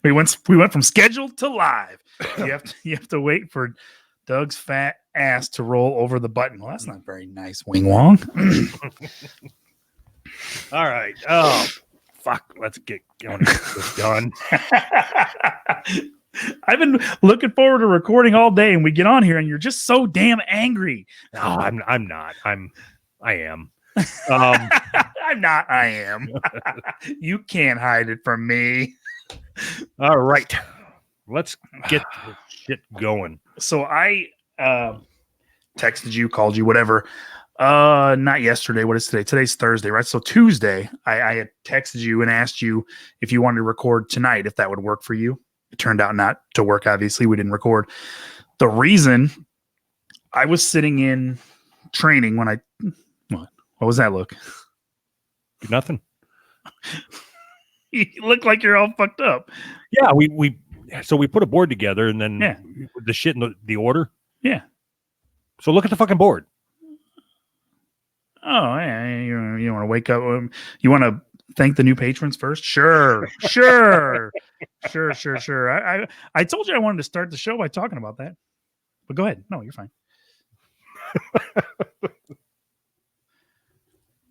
we went from scheduled to live. You have to wait for Doug's fat ass to roll over the button. Well, that's not very nice, Wing Wong. All right. Oh, fuck. Let's get this done. I've been looking forward to recording all day, and we get on here, and you're just so damn angry. No, I'm not. I am. I'm not. I am. You can't hide it from me. All right. Let's get this shit going. So I texted you, called you, whatever. Not yesterday. What is today? Today's Thursday, right? So Tuesday, I had texted you and asked you if you wanted to record tonight, if that would work for you. It turned out not to work. Obviously, we didn't record. The reason I was sitting in training when what was that look? Nothing. You look like you're all fucked up. Yeah, so we put a board together and then the shit in the order. Yeah. So look at the fucking board. Oh, yeah. You want to wake up? You want to thank the new patrons first? Sure. Sure. I told you I wanted to start the show by talking about that. But go ahead. No, you're fine.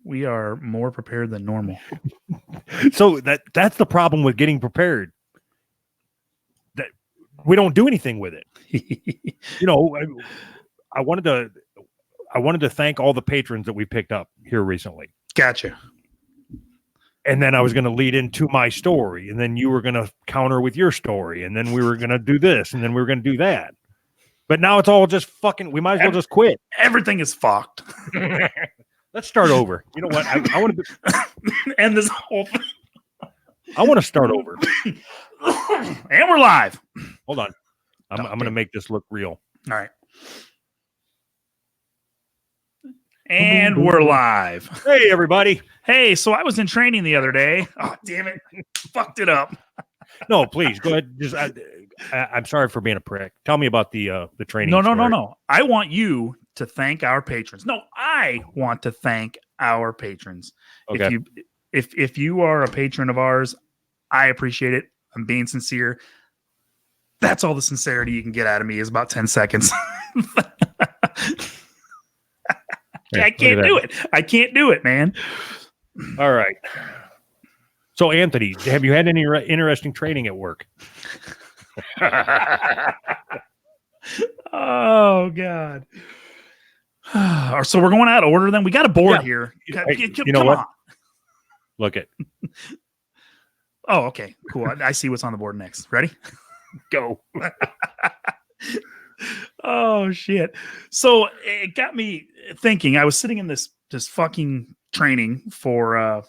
We are more prepared than normal. So that's the problem with getting prepared. That we don't do anything with it. I wanted to thank all the patrons that we picked up here recently. Gotcha. And then I was going to lead into my story, and then you were going to counter with your story, and then we were going to do this, and then we were going to do that. But now it's all just fucking. We might as well just quit. Everything is fucked. Let's start over. You know what? I want to end this whole thing. I want to start over. And we're live. Hold on. I'm going to make this look real. All right. And we're live. Hey, everybody. Hey, so I was in training the other day. Oh, damn it. Fucked it up. No, please go ahead. Just I'm sorry for being a prick. Tell me about the training. No. I want you to thank our patrons. No, I want to thank our patrons. Okay. If you are a patron of ours, I appreciate it. I'm being sincere. That's all the sincerity you can get out of me is about 10 seconds. I can't do it. I can't do it, man. All right. So, Anthony, have you had any interesting training at work? Oh, God. So we're going out of order then? We got a board here. You know what? Look it. Oh, okay. Cool. I see what's on the board next. Ready? Go. Oh, shit. So it got me thinking. I was sitting in this fucking training for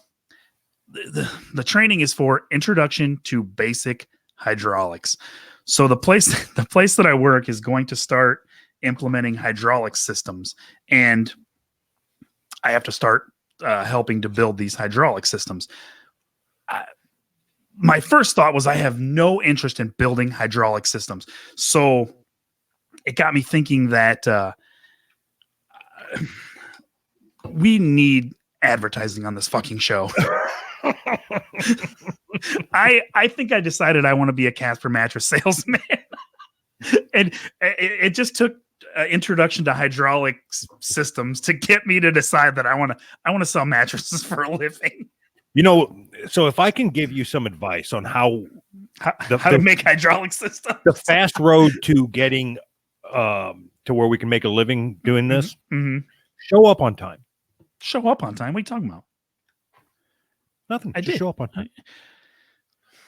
the training is for Introduction to Basic Hydraulics. So the place that I work is going to start implementing hydraulic systems, and I have to start helping to build these hydraulic systems. My first thought was I have no interest in building hydraulic systems. So it got me thinking that we need advertising on this fucking show. I think I decided I want to be a Casper mattress salesman. And it just took introduction to hydraulic systems to get me to decide that I want to sell mattresses for a living. So if I can give you some advice on how to make hydraulic systems, the fast road to getting to where we can make a living doing this, show up on time. Show up on time? What are you talking about? Nothing. I did. Show up on time.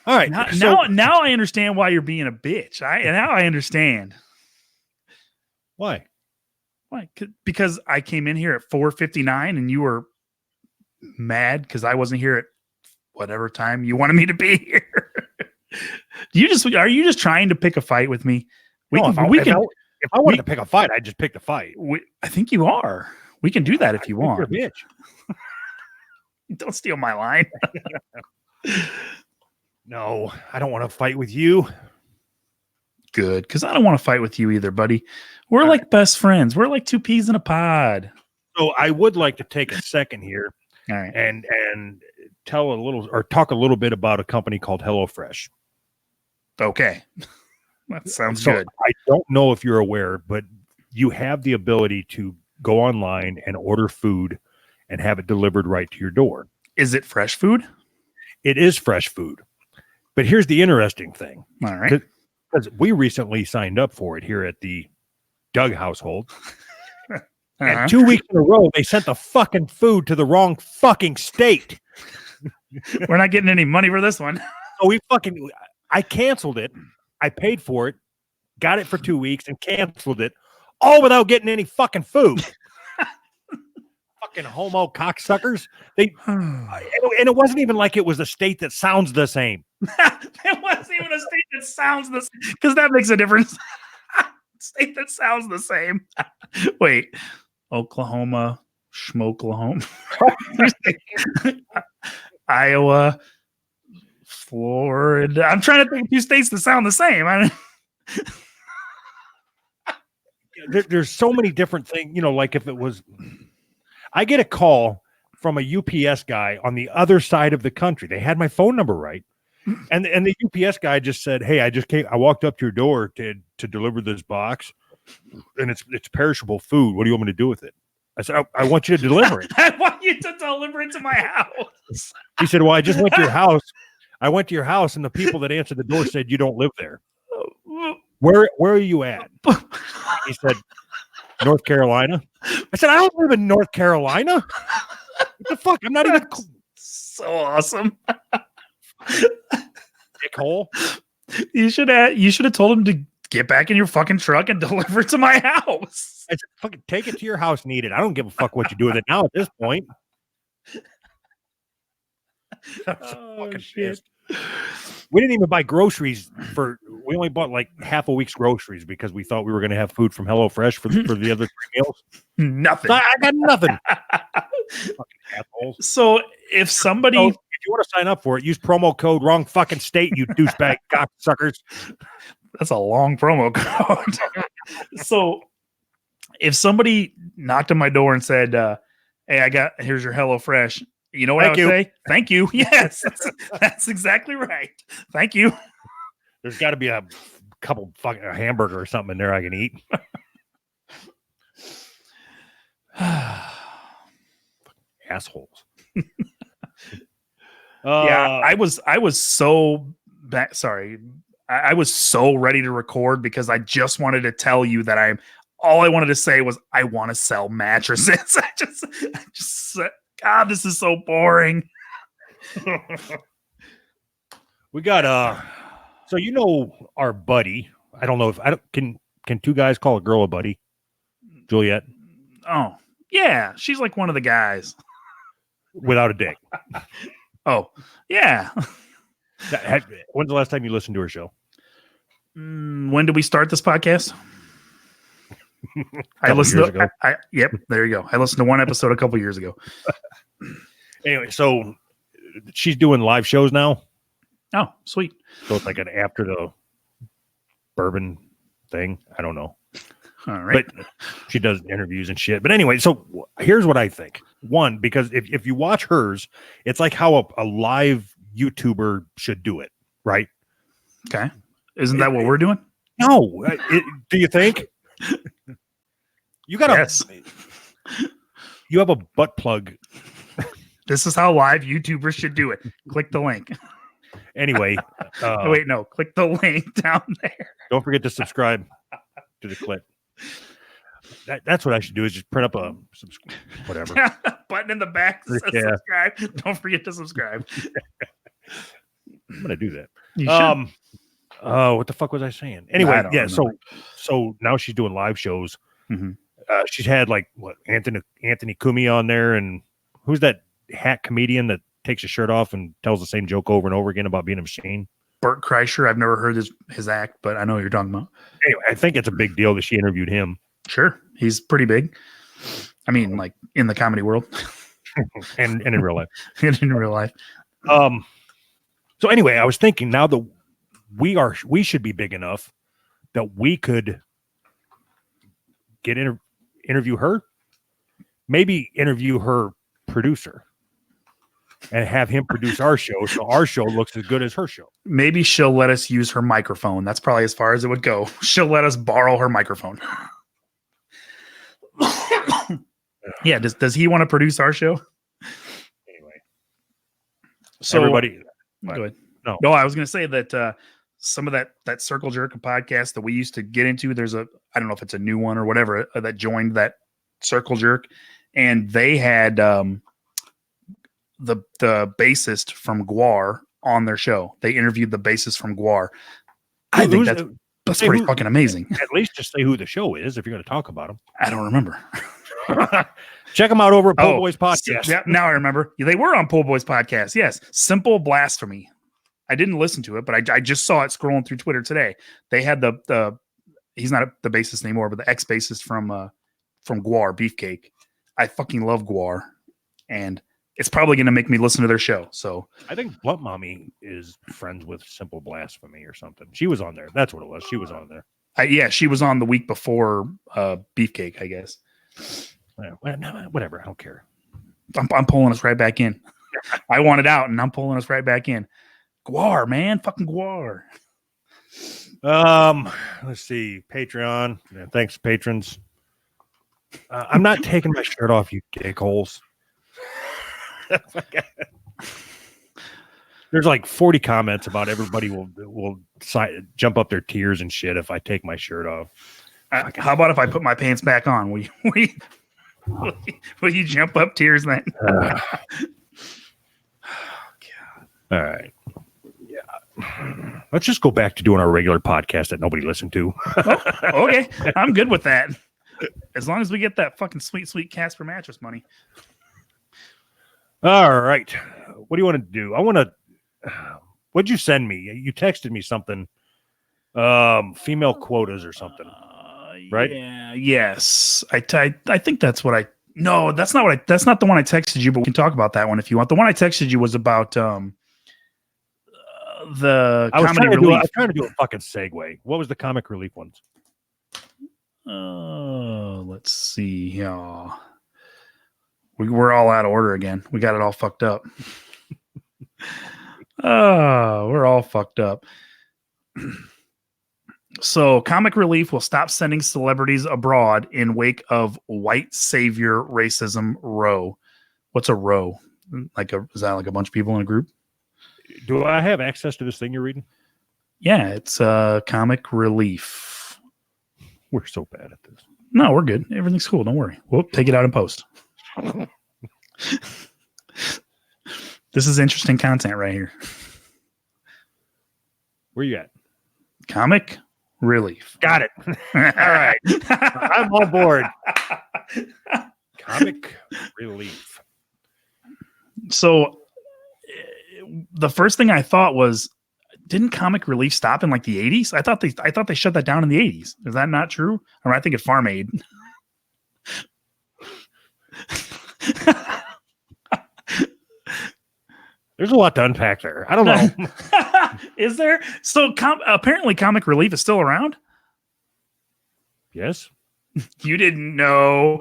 All right. Now I understand why you're being a bitch. Now I understand. Why? Why? Because I came in here at 4:59 and you were mad because I wasn't here at whatever time you wanted me to be here. Are you just trying to pick a fight with me? If I wanted to pick a fight, I'd just pick the fight. I think you are. We can do that if you want. You're a bitch. Don't steal my line. No, I don't want to fight with you. Good, because I don't want to fight with you either, buddy. We're like best friends. We're like two peas in a pod. So I would like to take a second here All right. and tell a little or talk a little bit about a company called HelloFresh. Okay. That sounds So good. I don't know if you're aware, but you have the ability to go online and order food and have it delivered right to your door. Is it fresh food? It is fresh food. But here's the interesting thing. All right. Because we recently signed up for it here at the Doug household. And 2 weeks in a row, they sent the fucking food to the wrong fucking state. We're not getting any money for this one. So I canceled it. I paid for it, got it for 2 weeks, and canceled it, all without getting any fucking food. Fucking homo cocksuckers. And it wasn't even like it was a state that sounds the same. It wasn't even a state that sounds the same, because that makes a difference. State that sounds the same. Wait, Oklahoma, Schmoklahoma, Iowa, Florida. I'm trying to think of 2 states that sound the same. There's so many different things, like if it was, I get a call from a UPS guy on the other side of the country. They had my phone number right. And the UPS guy just said, "Hey, I walked up to your door to deliver this box, and it's perishable food. What do you want me to do with it?" I said, I want you to deliver it. I want you to deliver it to my house. He said, "Well, I just went to your house. I went to your house, and the people that answered the door said you don't live there. Where are you at?" He said, "North Carolina." I said, "I don't live in North Carolina. What the fuck? I'm not even so awesome." Dickhole. You should have told him to get back in your fucking truck and deliver it to my house. I said, "Fucking take it to your house, need it. I don't give a fuck what you do with it now at this point." Shit. We didn't even buy groceries we only bought like half a week's groceries because we thought we were going to have food from HelloFresh for the other 3 meals. Nothing. So I got nothing. Fucking assholes. So if somebody, if you want to sign up for it, use promo code wrong fucking state, you douchebag cocksuckers. That's a long promo code. So if somebody knocked on my door and said, "Hey, here's your HelloFresh," you know what I would say? Thank you. Yes, that's exactly right. Thank you. There's got to be a couple fucking a hamburger or something in there I can eat. Assholes. Yeah, I was so bad. Sorry, I was so ready to record because I just wanted to tell you that all I wanted to say was I want to sell mattresses. I just God, this is so boring. We got so our buddy. I don't know if can 2 guys call a girl a buddy? Juliet. Oh, yeah, she's like one of the guys without a dick. Oh, yeah. When's the last time you listened to her show? When did we start this podcast? I listened to yep, there you go. I listened to one episode a couple years ago. Anyway, so she's doing live shows now. Oh, sweet. So it's like an after the bourbon thing. I don't know. All right. But she does interviews and shit. But anyway, so here's what I think. One, because if you watch hers, it's like how a live YouTuber should do it, right? Okay. Isn't that what we're doing? No. Do you think? You got yes. You have a butt plug. This is how live YouTubers should do it. Click the link. Anyway. Wait, no. Click the link down there. Don't forget to subscribe to the clip. That's what I should do is just print up a whatever button in the back that says subscribe. Don't forget to subscribe. I'm gonna do that. You should. What the fuck was I saying? Anyway, yeah. So now she's doing live shows. Mm-hmm. She's had like Anthony Cumia on there, and who's that hack comedian that takes his shirt off and tells the same joke over and over again about being a machine? Bert Kreischer. I've never heard his act, but I know what you're talking about. Anyway, I think it's a big deal that she interviewed him. Sure, he's pretty big. I mean, like in the comedy world, and in real life. And in real life. So anyway, I was thinking now that we should be big enough that we could interview her, maybe interview her producer. and have him produce our show, so our show looks as good as her show. Maybe she'll let us use her microphone. That's probably as far as it would go. She'll let us borrow her microphone. Yeah, does he want to produce our show? Anyway, So everybody, go ahead. No. I was going to say that some of that Circle Jerk podcast that we used to get into, there's I don't know if it's a new one or whatever that joined that Circle Jerk, and they had the bassist from Guar on their show. They interviewed the bassist from Guar. I think that's pretty fucking amazing. At least just say who the show is if you're going to talk about them. I don't remember. Check them out over at Pool Boys Podcast. Yeah, now I remember. They were on Pool Boys Podcast. Yes. Simple Blasphemy. I didn't listen to it, but I just saw it scrolling through Twitter today. They had the he's not the bassist anymore, but the ex-bassist from Guar, Beefcake. I fucking love Guar, and it's probably going to make me listen to their show. So I think Blunt Mommy is friends with Simple Blasphemy or something. She was on there. That's what it was. She was on there. Yeah, she was on the week before Beefcake, I guess. Whatever. I don't care. I'm pulling us right back in. I want it out, and I'm pulling us right back in. Guar, man, fucking Guar. Let's see. Patreon. Yeah, thanks, patrons. I'm not taking my shirt off, you dickholes. There's like 40 comments about everybody will jump up their tears and shit if I take my shirt off. How about if I put my pants back on? Will you jump up tears then? All right. Yeah. Let's just go back to doing our regular podcast that nobody listened to. Okay. I'm good with that. As long as we get that fucking sweet Casper mattress money. All right. What do you want to do? What'd you send me? You texted me something. Female quotas or something. Right? Yeah. Yes. I think that's what no, that's not the one I texted you, but we can talk about that one if you want. The one I texted you was about the comedy relief. I was trying to do a fucking segue. What was the comic relief ones? Let's see. Yeah. We're all out of order again. We got it all fucked up. We're all fucked up. So, Comic Relief will stop sending celebrities abroad in wake of white savior racism row. What's a row? Is that like a bunch of people in a group? Do I have access to this thing you're reading? Yeah, it's Comic Relief. We're so bad at this. No, we're good. Everything's cool. Don't worry. We'll take it out in post. This is interesting content right here. Where you at? Comic Relief. Got it. All right. I'm on board. Comic Relief. So the first thing I thought was, didn't Comic Relief stop in like the 80s? I thought they shut that down in the 80s. Is that not true? Or I think at Farm Aid. There's a lot to unpack there. I don't know. Is there? So apparently Comic Relief is still around? Yes. You didn't know.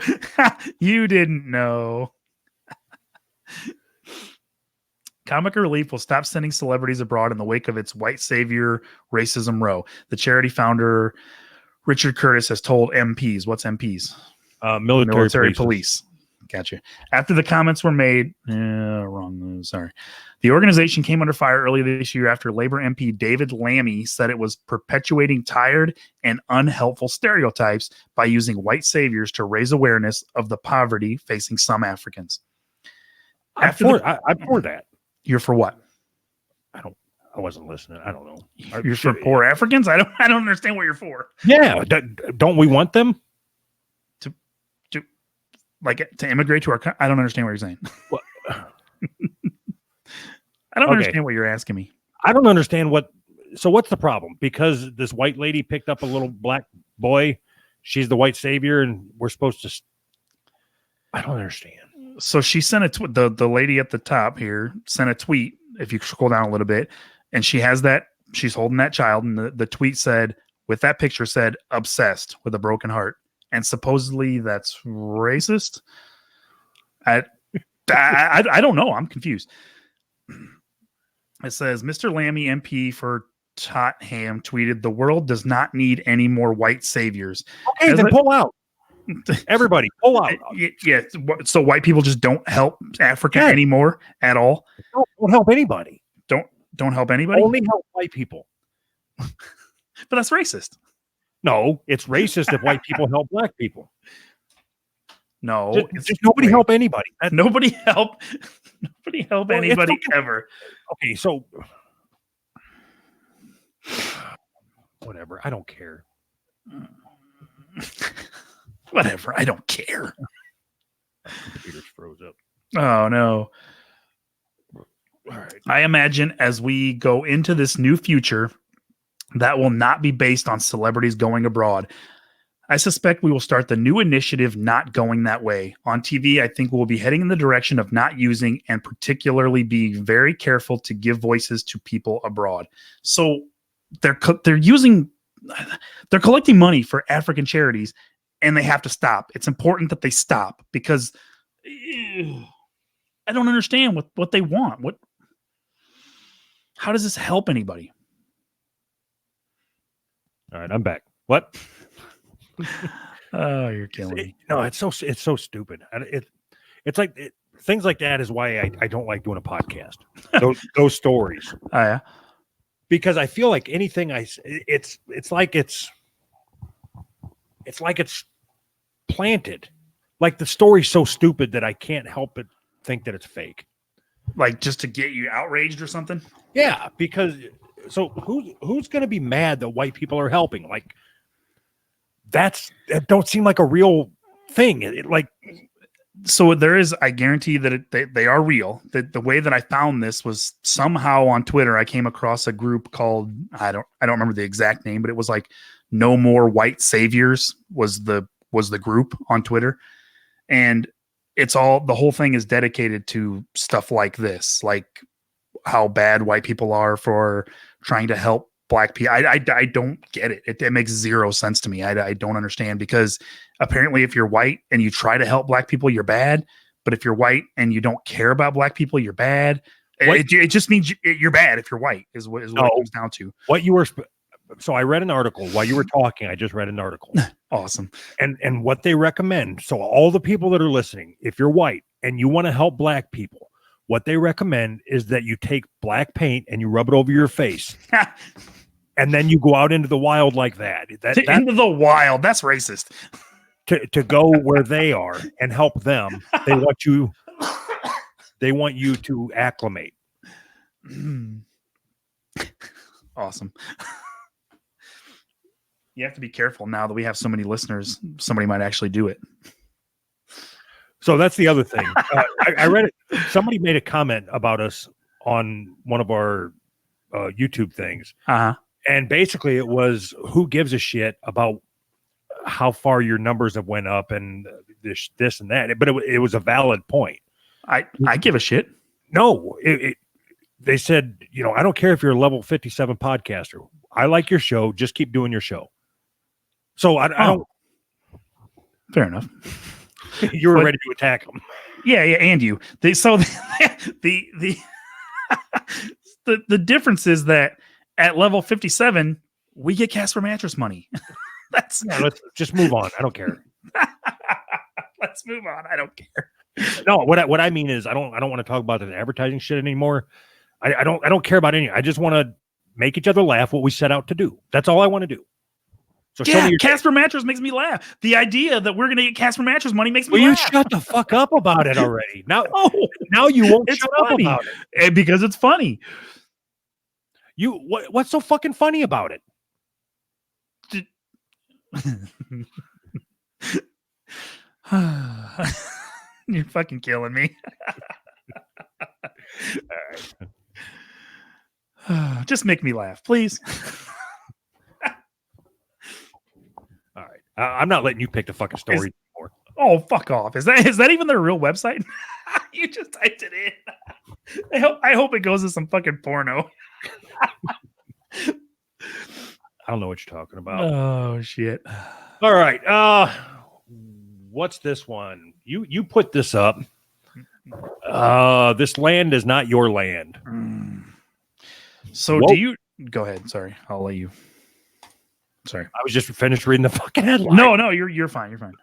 You didn't know. Comic Relief will stop sending celebrities abroad in the wake of its white savior racism row. The charity founder, Richard Curtis, has told MPs. What's MPs? Military police. Gotcha. After the comments were made, wrong. Sorry. The organization came under fire earlier this year after Labor MP David Lammy said it was perpetuating tired and unhelpful stereotypes by using white saviors to raise awareness of the poverty facing some Africans. I'm for that. You're for what? I wasn't listening. I don't know. You're for poor Africans? I don't understand what you're for. Yeah. Don't we want them? To immigrate to our country? I don't understand what you're saying. Well, I don't understand what you're asking me. I don't understand so what's the problem? Because this white lady picked up a little black boy, she's the white savior, and we're supposed to. I don't understand. So she sent the lady at the top here sent a tweet. If you scroll down a little bit, and she has she's holding that child, and the tweet said, with that picture said, obsessed with a broken heart. And supposedly that's racist. I don't know. I'm confused. It says Mr. Lammy MP for Tottenham tweeted, "The world does not need any more white saviors." Okay, As then a- pull out. Everybody, pull out. Yeah. So white people just don't help Africa Yes. anymore at all. Don't help anybody. Don't help anybody. Only help white people. But that's racist. No, it's racist if white people help black people. No, Just nobody help anybody. Nobody help. Nobody help Well, it's anybody okay. ever. Okay, so whatever. I don't care. Whatever. I don't care. Computer's froze up. Oh no. All right. I imagine as we go into this new future, that will not be based on celebrities going abroad. I suspect we will start the new initiative not going that way. On TV, I think we'll be heading in the direction of not using and particularly being very careful to give voices to people abroad. So they're collecting money for African charities, and they have to stop. It's important that they stop because I don't understand what they want. How does this help anybody? All right, I'm back. What? Oh, you're killing me. No, it's so stupid. It's like things like that is why I don't like doing a podcast. Those stories, Oh yeah. because I feel like anything it's like it's planted. Like the story's so stupid that I can't help but think that it's fake. Like just to get you outraged or something? Yeah, because so who's going to be mad that white people are helping? Like that don't seem like a real thing. So there is, I guarantee that they are real. That the way that I found this was somehow on Twitter. I came across a group called I don't remember the exact name, but it was like No More White Saviors was the group on Twitter, and the whole thing is dedicated to stuff like this, like how bad white people are for trying to help black people. I don't get it. It makes zero sense to me. I don't understand, because apparently if you're white and you try to help black people, you're bad. But if you're white and you don't care about black people, you're bad. It just means you're bad if you're white is what it comes down to. What you were so I read an article while you were talking. I just read an article. Awesome. And what they recommend. So all the people that are listening, if you're white and you want to help black people, what they recommend is that you take black paint and you rub it over your face. And then you go out into the wild like that. Into the wild. That's racist. To go where they are and help them. They want you to acclimate. Awesome. You have to be careful now that we have so many listeners. Somebody might actually do it. So that's the other thing. I read it. Somebody made a comment about us on one of our YouTube things. Uh-huh. And basically it was, who gives a shit about how far your numbers have went up and this and that. But it was a valid point. I give a shit. No, they said, I don't care if you're a level 57 podcaster. I like your show. Just keep doing your show. So I don't. Fair enough. You were ready to attack them. Yeah, and you. The difference is that at level 57, we get Casper mattress money. Let's just move on. I don't care. Let's move on. I don't care. No, what I mean is I don't want to talk about the advertising shit anymore. I don't care about any. I just want to make each other laugh what we set out to do. That's all I want to do. So yeah, Casper mattress makes me laugh. The idea that we're gonna get Casper mattress money makes me laugh. You shut the fuck up about it already. Now you won't shut up about it. Because it's funny. What's so fucking funny about it? You're fucking killing me. All right. Just make me laugh, please. All right. I'm not letting you pick the fucking story anymore. Oh, fuck off. Is that even their real website? You just typed it in. I hope it goes to some fucking porno. I don't know what you're talking about. Oh shit. All right. What's this one? You put this up. This land is not your land. So Whoa. do you go ahead? Sorry, I'll let you. Sorry. I was just finished reading the fucking headline. No, you're fine. You're fine.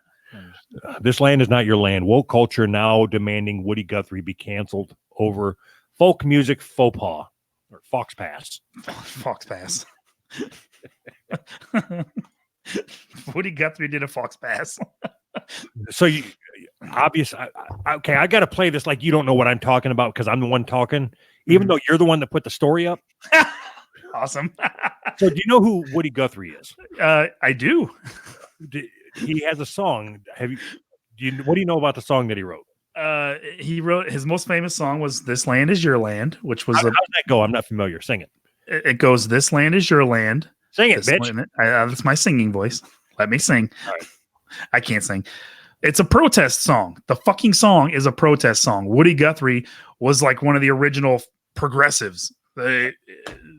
This land is not your land. Woke culture now demanding Woody Guthrie be canceled over folk music faux pas or Fox Pass. Fox Pass. Woody Guthrie did a Fox Pass. So you obvious. Okay, I got to play this like you don't know what I'm talking about because I'm the one talking, even though you're the one that put the story up. Awesome. So do you know who Woody Guthrie is? I do. He has a song. What do you know about the song that he wrote? He wrote his most famous song was "This Land Is Your Land," which was How does that go? I'm not familiar. Sing it. It goes, "This land is your land." Sing it, bitch. That's my singing voice. Let me sing. All right. I can't sing. It's a protest song. The fucking song is a protest song. Woody Guthrie was like one of the original progressives. I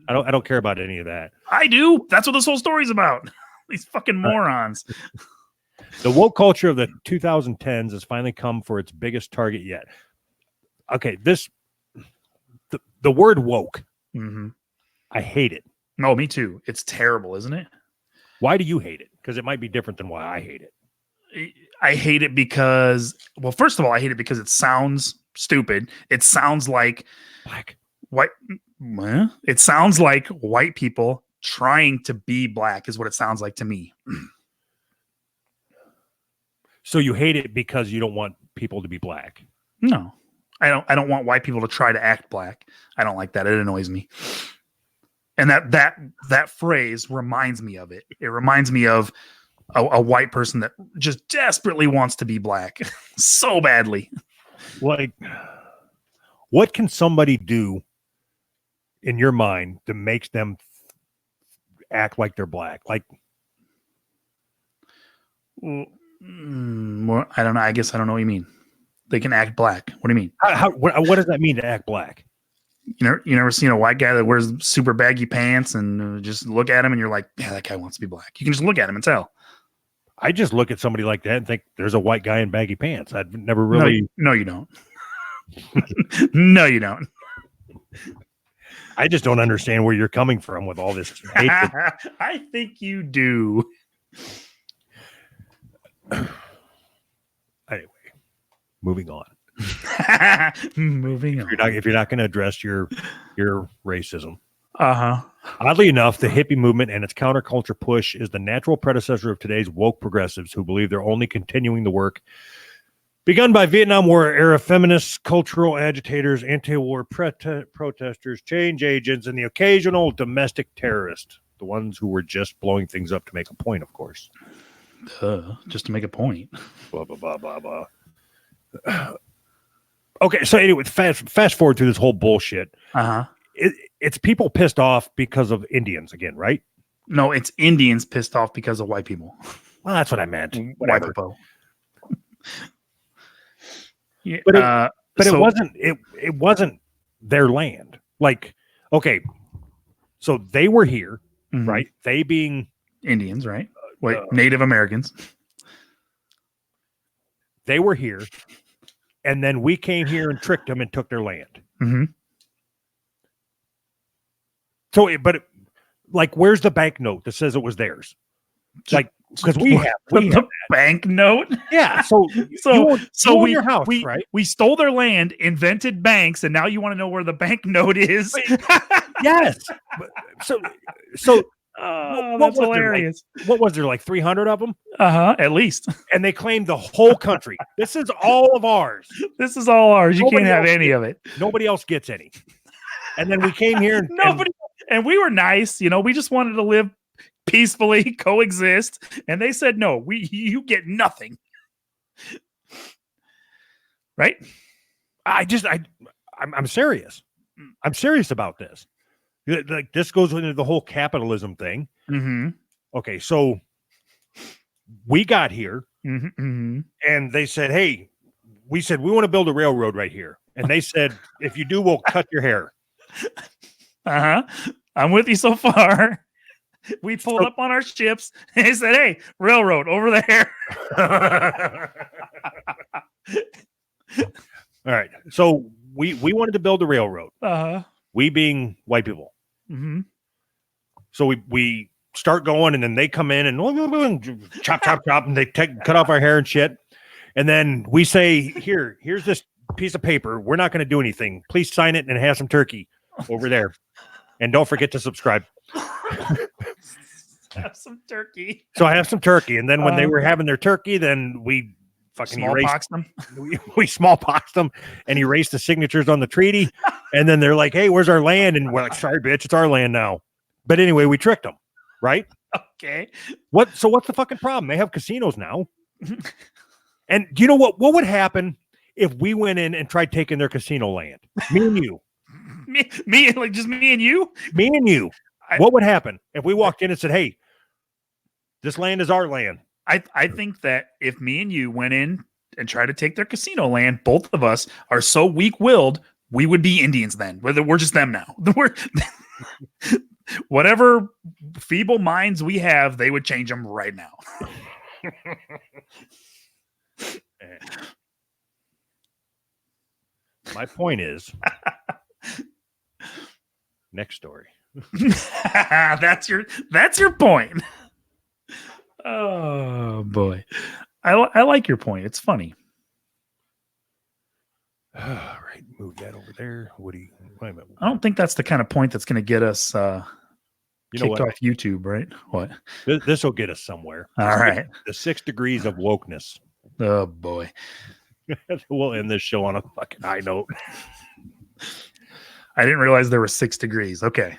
don't care about any of that. I do. That's what this whole story's about. These fucking morons. The woke culture of the 2010s has finally come for its biggest target yet. Okay, the word woke. Mm-hmm. I hate it. No, me too. It's terrible, isn't it? Why do you hate it? Because it might be different than why I hate it. I hate it because, well, first of all, I hate it because it sounds stupid. It sounds like Black. white. It sounds like white people trying to be black is what it sounds like to me. So you hate it because you don't want people to be black. No, I don't want white people to try to act black. I don't like that. It annoys me. And that phrase reminds me of it. It reminds me of a white person that just desperately wants to be black so badly. Like, what can somebody do in your mind that makes them act like they're black? Like, I don't know. I guess I don't know what you mean. They can act black. What do you mean? What does that mean to act black? You never seen a white guy that wears super baggy pants and just look at him and you're like, yeah, that guy wants to be black. You can just look at him and tell. I just look at somebody like that and think there's a white guy in baggy pants. I've never really. No, you don't. No, you don't. I just don't understand where you're coming from with all this hatred. I think you do. Anyway, moving on. Moving on. If you're not going to address your racism. Uh-huh. Oddly enough, the hippie movement and its counterculture push is the natural predecessor of today's woke progressives who believe they're only continuing the work begun by Vietnam War era feminists, cultural agitators, anti-war protesters, change agents, and the occasional domestic terrorist, the ones who were just blowing things up to make a point, of course. Just to make a point. Blah, blah, blah, blah, blah. Okay, so anyway, fast forward through this whole bullshit. Uh-huh. It's people pissed off because of Indians again, right? No, it's Indians pissed off because of white people. Well, that's what I meant. White Whatever. people. Yeah, but it wasn't their land. Like, okay, so they were here, Mhm. right? They being Indians, right? Wait, Native Americans. They were here, and then we came here and tricked them and took their land. Mm-hmm. So, like, where's the banknote that says it was theirs? Like, because we have the banknote. Yeah. So So own we your house, we right? we stole their land, invented banks, and now you want to know where the banknote is? Yes. So Oh, what that's was there, hilarious. what was there, like 300 of them? At least And they claimed the whole country. This is all of ours. this is all ours. You Nobody can't have else any of it. Nobody else gets any. And then we came here and Nobody. And we were nice, we just wanted to live peacefully, coexist, and they said no. You get nothing, right? I'm serious. I'm serious about this. Like, this goes into the whole capitalism thing. Mm-hmm. Okay, so we got here Mm-hmm. and they said, hey, we said we want to build a railroad right here. And they said, if you do, we'll cut your hair. Uh-huh. I'm with you so far. We pulled up on our ships and they said, hey, railroad over there. All right. So we wanted to build a railroad. We being white people. Mm-hmm. So we start going, and then they come in and chop, and they cut off our hair and shit. And then we say, here's this piece of paper. We're not going to do anything. Please sign it and have some turkey over there. And don't forget to subscribe. Have some turkey. So I have some turkey. And then when they were having their turkey, then we fucking smallpox them. We smallpoxed them and erased the signatures on the treaty. And then they're like, hey, where's our land? And we're like, sorry, bitch, it's our land now. But anyway, we tricked them, right? Okay. So what's the fucking problem? They have casinos now. And do you know what would happen if we went in and tried taking their casino land? Me and you. me, like just me and you? Me and you. What would happen if we walked in and said, hey, this land is our land? I think that if me and you went in and tried to take their casino land, both of us are so weak-willed, we would be Indians then. We're just them now. Whatever feeble minds we have, they would change them right now. My point is, next story. That's your point. Oh boy, I like your point. It's funny. All right, move that over there. Wait a minute. I don't think that's the kind of point that's going to get us kicked off YouTube, right? What? This will get us somewhere. All right. The 6 degrees of wokeness. Oh boy. We'll end this show on a fucking high note. I didn't realize there were 6 degrees. Okay.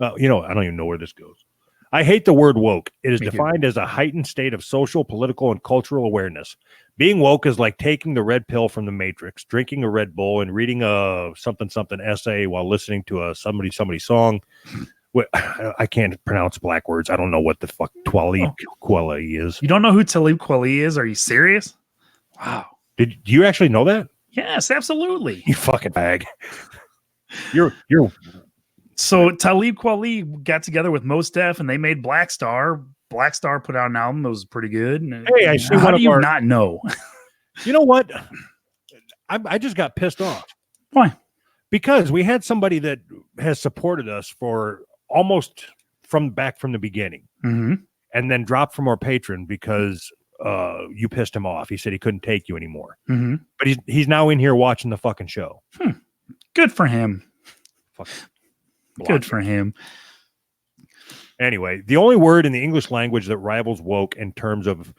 I don't even know where this goes. I hate the word woke. It is Me defined too. as a heightened state of social, political, and cultural awareness. Being woke is like taking the red pill from the Matrix, drinking a Red Bull, and reading a something essay while listening to a somebody song. I can't pronounce black words. I don't know what the fuck Talib Kweli is. You don't know who Talib Kweli is? Are you serious? Wow. Do you actually know that? Yes, absolutely. You fucking bag. You're So Talib Kweli got together with Mos Def and they made Black Star. Black Star put out an album that was pretty good. Hey, I see. How do you not know? You know what? I just got pissed off. Why? Because we had somebody that has supported us for almost from the beginning, Mm-hmm. and then dropped from our patron because you pissed him off. He said he couldn't take you anymore. Mm-hmm. But he's now in here watching the fucking show. Good for him. Fucking Good for him. Anyway, the only word in the English language that rivals woke in terms of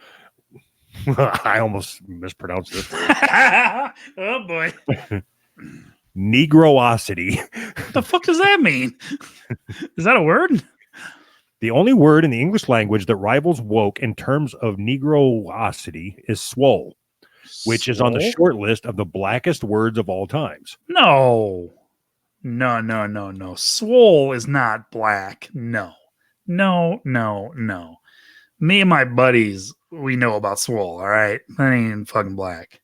I almost mispronounced this. Oh boy. Negroosity. What the fuck does that mean? Is that a word? The only word in the English language that rivals woke in terms of negroosity is swole, which is on the short list of the blackest words of all times. No. Swole is not black. No. Me and my buddies, we know about swole, all right? That ain't fucking black.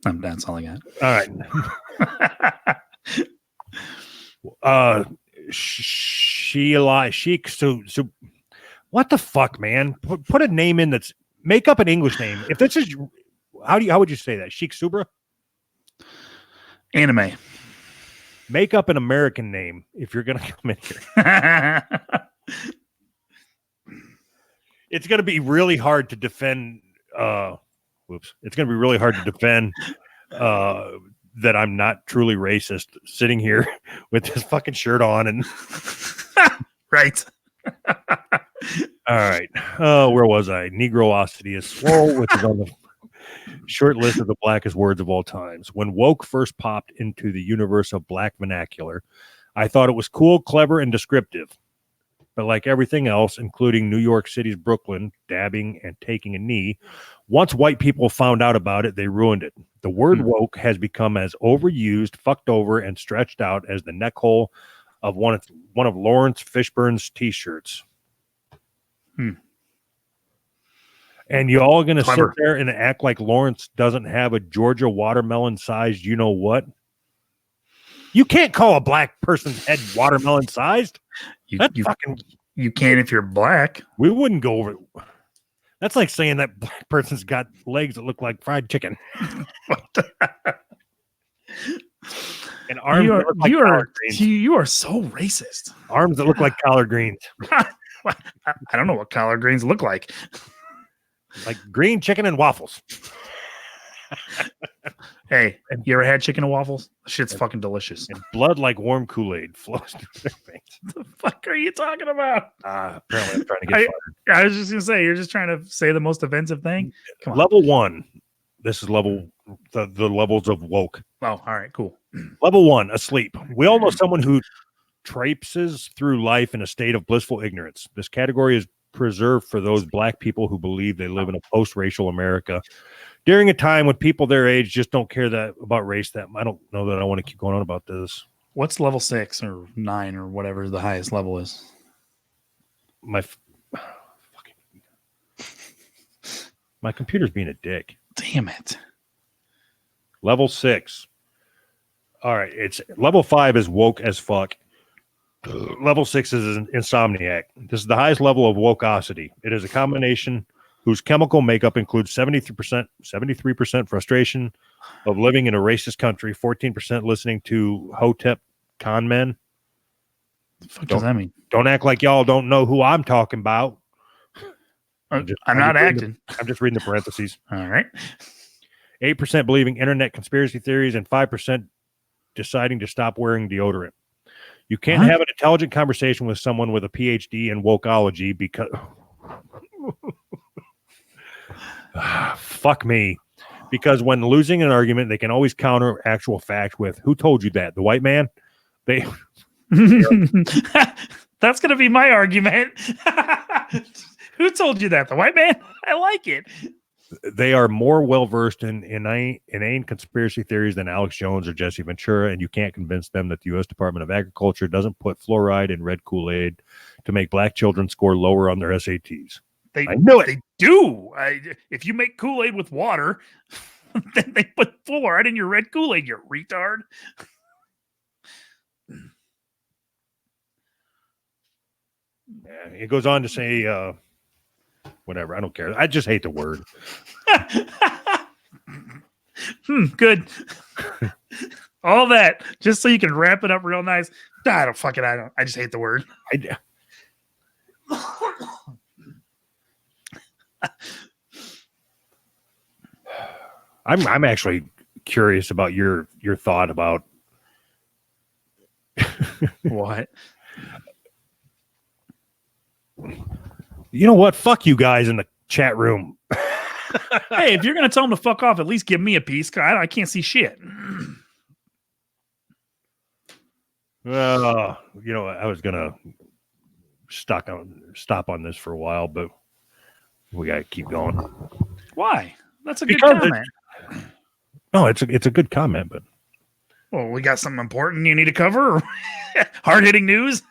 That's all I got. All right. Sheila Sheik. So what the fuck, man? Put a name in that's make up an English name. If this is how would you say that? Sheik Subra? Anime. Make up an American name if you're gonna come in here. It's gonna be really hard to defend. It's gonna be really hard to defend that I'm not truly racist sitting here with this fucking shirt on and right. All right. Where was I? Negroosity is swole, which is on the short list of the blackest words of all times. When woke first popped into the universe of black vernacular, I thought it was cool, clever, and descriptive. But like everything else, including New York City's Brooklyn, dabbing and taking a knee, once white people found out about it, they ruined it. The word woke has become as overused, fucked over, and stretched out as the neck hole of one of Lawrence Fishburne's t-shirts. And you all going to sit there and act like Lawrence doesn't have a Georgia watermelon-sized you know what? You can't call a black person's head watermelon-sized. You can if you're black. We wouldn't go over. That's like saying that black person's got legs that look like fried chicken and arms You that are look like you collard are greens. you are so racist. Arms that look like collard greens, I don't know what collard greens look like. like green chicken and waffles. Hey, you ever had chicken and waffles? Shit's fucking delicious. And blood like warm Kool-Aid flows through their veins. What the fuck are you talking about? Apparently, I'm trying to get fired. I was just gonna say, you're just trying to say the most offensive thing. Come on. Level 1. This is level the levels of woke. Oh, all right, cool. Level 1, asleep. We all know someone who traipses through life in a state of blissful ignorance. This category is preserved for those black people who believe they live in a post-racial America during a time when people their age just don't care that about race. That I don't know that I want to keep going on about this. What's level 6 or 9 or whatever the highest level is? My computer's being a dick. Damn it. Level 6. All right, it's level 5 is woke as fuck. Level 6 is an insomniac. This is the highest level of wokeosity. It is a combination whose chemical makeup includes 73% frustration of living in a racist country, 14% listening to Hotep con men. The fuck does that mean? Don't act like y'all don't know who I'm talking about. I'm not acting. I'm just reading the parentheses. All right. 8% believing internet conspiracy theories and 5% deciding to stop wearing deodorant. You can't have an intelligent conversation with someone with a PhD in wokeology because fuck me. Because when losing an argument, they can always counter actual fact with, who told you that? The white man? They That's going to be my argument. Who told you that? The white man? I like it. They are more well-versed in inane conspiracy theories than Alex Jones or Jesse Ventura, and you can't convince them that the U.S. Department of Agriculture doesn't put fluoride in red Kool-Aid to make black children score lower on their SATs. I knew it. They do. If you make Kool-Aid with water, then they put fluoride in your red Kool-Aid, you retard. Yeah, it goes on to say, whatever. I don't care. I just hate the word. Good. All that just so you can wrap it up real nice. I don't fuck it. I just hate the word. I'm actually curious about your thought about what. You know what? Fuck you guys in the chat room. Hey, if you're gonna tell them to fuck off, at least give me a piece. I can't see shit. I was gonna stop on this for a while, but we gotta keep going. Why? That's a good comment. No, it's a good comment, but well, we got something important you need to cover. Hard hitting news.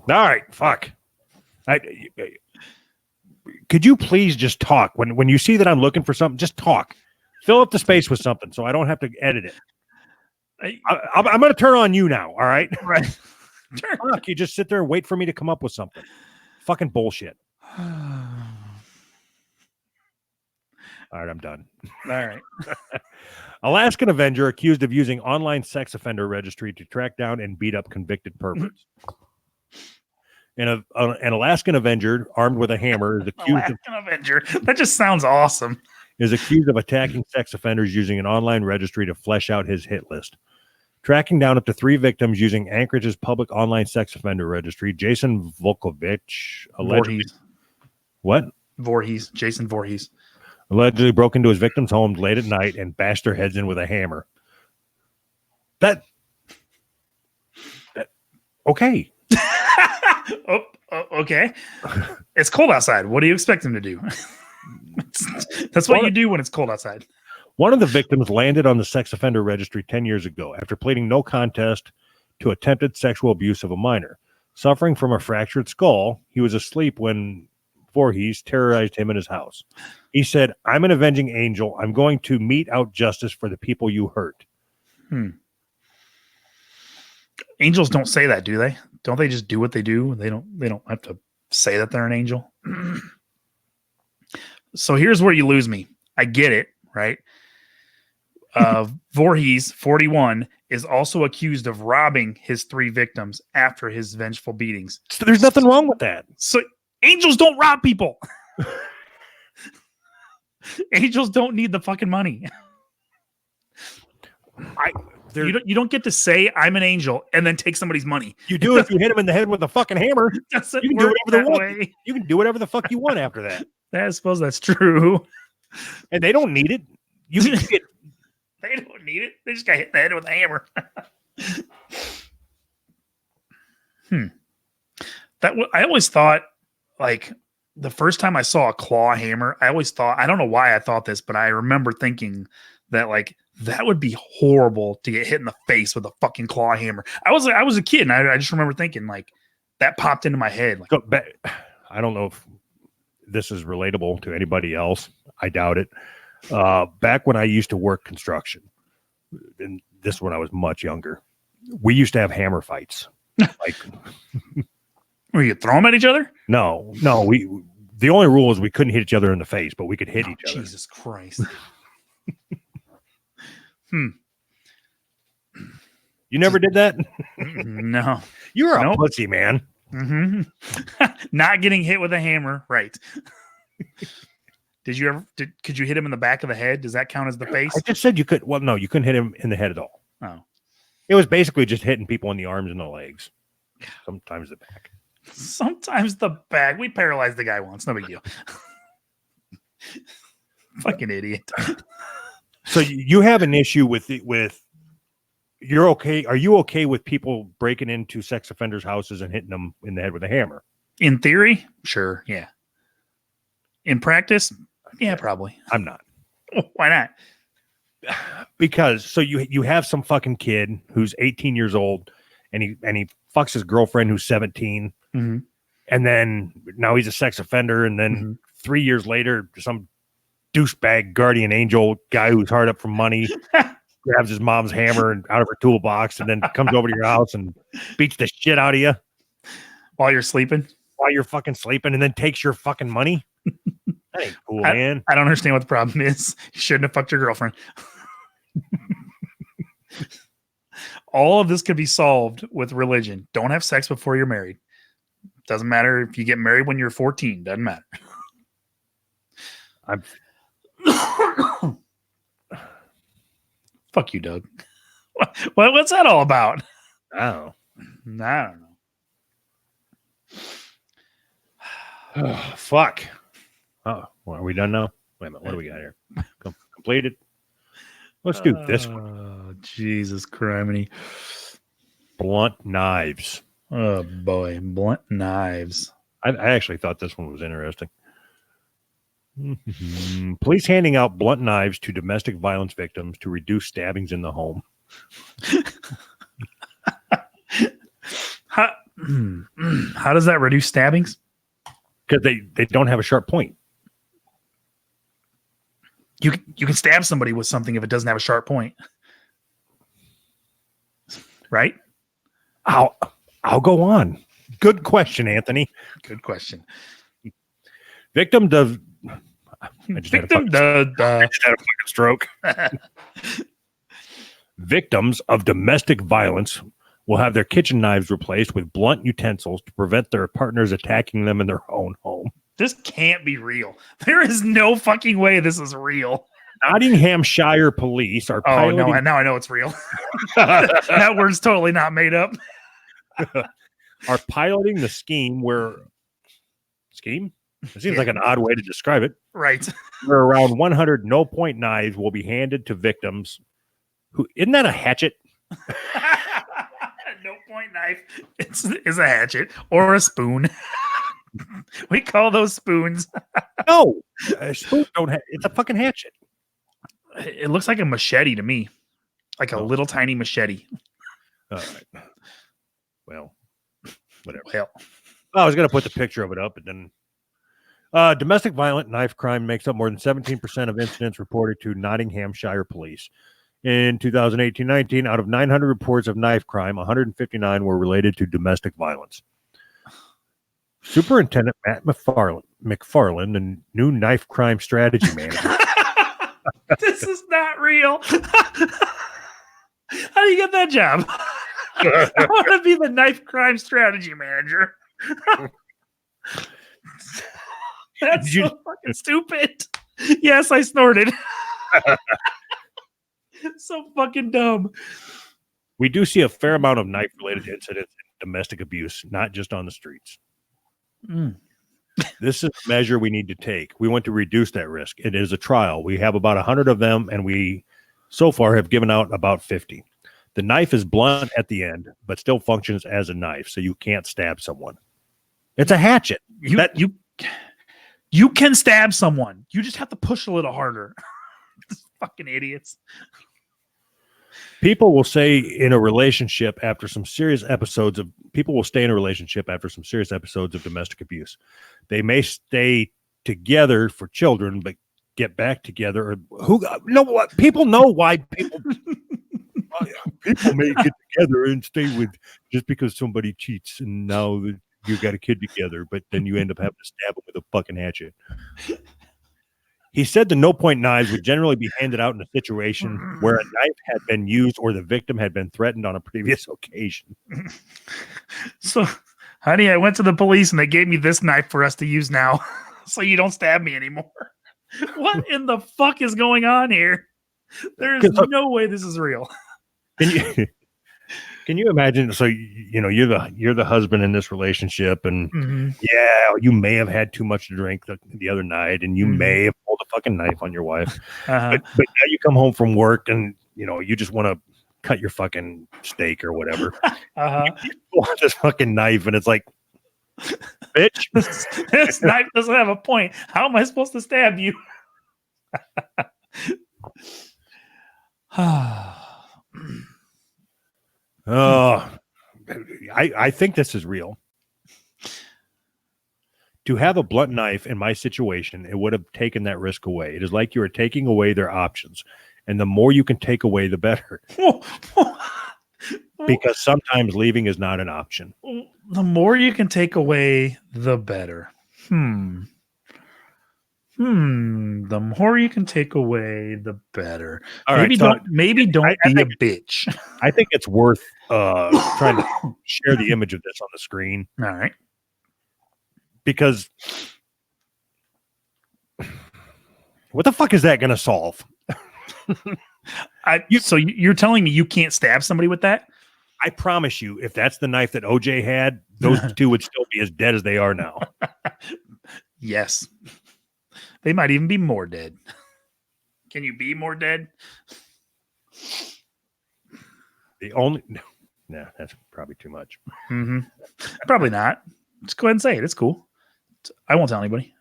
All right, fuck. Could you please just talk when you see that I'm looking for something? Just talk. Fill up the space with something so I don't have to edit it. I'm going to turn on you now. All right. Right. Fuck, you just sit there and wait for me to come up with something. Fucking bullshit. All right, I'm done. All right. Alaskan Avenger accused of using online sex offender registry to track down and beat up convicted perverts. And an Alaskan Avenger armed with a hammer is accused That just sounds awesome. Is accused of attacking sex offenders using an online registry to flesh out his hit list. Tracking down up to 3 victims using Anchorage's public online sex offender registry, Jason Volkovich allegedly Jason Voorhees allegedly broke into his victims' homes late at night and bashed their heads in with a hammer. Okay. Okay. It's cold outside. What do you expect him to do? That's what you do when it's cold outside. One of the victims landed on the sex offender registry 10 years ago after pleading no contest to attempted sexual abuse of a minor. Suffering from a fractured skull, he was asleep when Voorhees terrorized him in his house. He said, "I'm an avenging angel. I'm going to mete out justice for the people you hurt." Angels don't say that, do they? Don't they just do what they do? They don't have to say that they're an angel. So here's where you lose me. I get it, right? Voorhees, 41, is also accused of robbing his 3 victims after his vengeful beatings. So there's nothing wrong with that. So angels don't rob people. Angels don't need the fucking money. You don't get to say I'm an angel and then take somebody's money. You do if you hit him in the head with a fucking hammer. You can do whatever You can do whatever the fuck you want after that. I suppose that's true. And they don't need it. You can get. They don't need it. They just got hit in the head with a hammer. I always thought, like, the first time I saw a claw hammer, I always thought, I don't know why I thought this, but I remember thinking that, like, that would be horrible to get hit in the face with a fucking claw hammer. I was a kid, and I just remember thinking, like, that popped into my head. Like, I don't know if this is relatable to anybody else. I doubt it. Back when I used to work construction, and this when I was much younger, we used to have hammer fights. Like, were you throw them at each other? No. The only rule is we couldn't hit each other in the face, but we could hit each other. Jesus Christ. You never did that? No. You were a pussy, man. Mm-hmm. Not getting hit with a hammer, right? Did you ever? Could you hit him in the back of the head? Does that count as the face? I just said you could. Well, no, you couldn't hit him in the head at all. Oh, it was basically just hitting people in the arms and the legs. Sometimes the back. Sometimes the back. We paralyzed the guy once. No big deal. Fucking idiot. So you have an issue with you're okay. Are you okay with people breaking into sex offenders' houses and hitting them in the head with a hammer? In theory, sure, yeah. In practice, yeah, probably. I'm not. Why not? Because so you have some fucking kid who's 18 years old and he fucks his girlfriend who's 17, mm-hmm. and then now he's a sex offender, and then 3 years later, some douchebag guardian angel guy who's hard up for money grabs his mom's hammer and out of her toolbox and then comes over to your house and beats the shit out of you while you're sleeping. While you're fucking sleeping, and then takes your fucking money. That ain't cool, man. I don't understand what the problem is. You shouldn't have fucked your girlfriend. All of this could be solved with religion. Don't have sex before you're married. Doesn't matter if you get married when you're 14. Doesn't matter. Fuck you, Doug. What's that all about? Oh, I don't know. Oh, fuck. Oh, well, are we done now? Wait a minute. What do we got here? Completed. Let's do this one. Oh, Jesus criminy. Blunt knives. Oh, boy. Blunt knives. I actually thought this one was interesting. Police handing out blunt knives to domestic violence victims to reduce stabbings in the home. How does that reduce stabbings? Because they don't have a sharp point. You can stab somebody with something if it doesn't have a sharp point. Right? I'll go on. Good question, Anthony. Good question. Victim of stroke. Victims of domestic violence will have their kitchen knives replaced with blunt utensils to prevent their partners attacking them in their own home. This can't be real. There is no fucking way this is real. Nottinghamshire police are piloting... Oh, no, now I know it's real. That word's totally not made up. Are piloting the scheme where... Scheme? It seems like an odd way to describe it. Right. Where around 100 no-point knives will be handed to victims who... Isn't that a hatchet? No-point knife is a hatchet or a spoon. We call those spoons. No, spoons don't have... It's a fucking hatchet. It looks like a machete to me. Like a little tiny machete. All right. Well, whatever. Well, I was going to put the picture of it up, but then... domestic violent knife crime makes up more than 17% of incidents reported to Nottinghamshire police. In 2018-19, out of 900 reports of knife crime, 159 were related to domestic violence. Superintendent Matt McFarland, the new knife crime strategy manager. This is not real. How do you get that job? I want to be the knife crime strategy manager. That's so fucking stupid. Yes, I snorted. So fucking dumb. We do see a fair amount of knife-related incidents in domestic abuse, not just on the streets. This is a measure we need to take. We want to reduce that risk. It is a trial. We have about 100 of them, and we so far have given out about 50. The knife is blunt at the end, but still functions as a knife, so you can't stab someone. It's a hatchet. You can stab someone. You just have to push a little harder. Fucking idiots. People will say in a relationship after some serious episodes of domestic abuse. They may stay together for children, but get back together. People know why people may get together and stay with just because somebody cheats and now you got a kid together, but then you end up having to stab them with a fucking hatchet. He said the no-point knives would generally be handed out in a situation where a knife had been used or the victim had been threatened on a previous occasion. So, honey, I went to the police and they gave me this knife for us to use now so you don't stab me anymore. What in the fuck is going on here? There's no way this is real. Can you imagine? So, you're the husband in this relationship, and you may have had too much to drink the other night, and you may have pulled a fucking knife on your wife. But now you come home from work, and you just want to cut your fucking steak or whatever. You want this fucking knife, and it's like, bitch, this knife doesn't have a point. How am I supposed to stab you? Oh, I think this is real. To have a blunt knife in my situation, it would have taken that risk away. It is like you are taking away their options. And the more you can take away, the better. Because sometimes leaving is not an option. The more you can take away, the better. The more you can take away, the better. All maybe right, don't be a bitch. I think it's worth trying to share the image of this on the screen. All right. Because what the fuck is that going to solve? So you're telling me you can't stab somebody with that? I promise you, if that's the knife that OJ had, those two would still be as dead as they are now. Yes. They might even be more dead. Can you be more dead? No, that's probably too much. Probably not. Just go ahead and say it. It's cool. I won't tell anybody.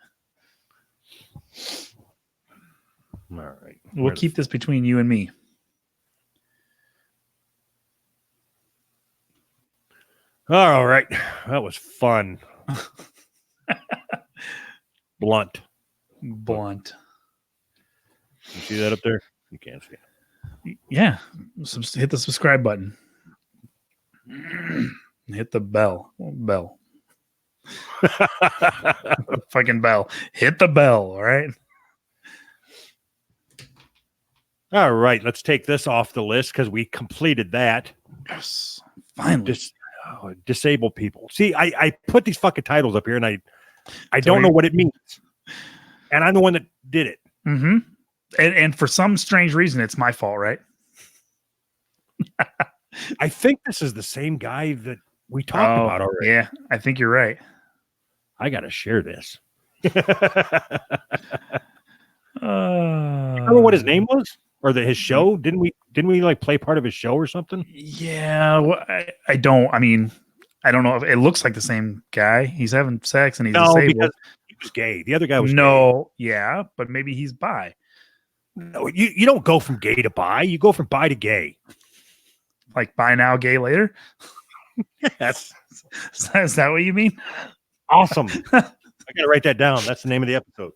All right. We'll keep this between you and me. All right. That was fun. Blunt. You see that up there? You can't see it. Yeah. Hit the subscribe button. Hit the bell. Fucking bell. Hit the bell. All right. All right. Let's take this off the list because we completed that. Yes. Finally. Disabled people. See, I put these fucking titles up here and I don't know what it means. And I'm the one that did it. And for some strange reason, it's my fault, right? I think this is the same guy that we talked about already. Yeah, I think you're right. I got to share this. Remember what his name was? Or his show? Didn't we like play part of his show or something? Yeah, well, I don't. I mean, I don't know if it looks like the same guy. He's having sex and he's disabled. Because he was gay. The other guy was gay. Yeah, but maybe he's bi. No, you don't go from gay to bi. You go from bi to gay. Like bi now, gay later? Yes. Is that what you mean? Awesome. I got to write that down. That's the name of the episode.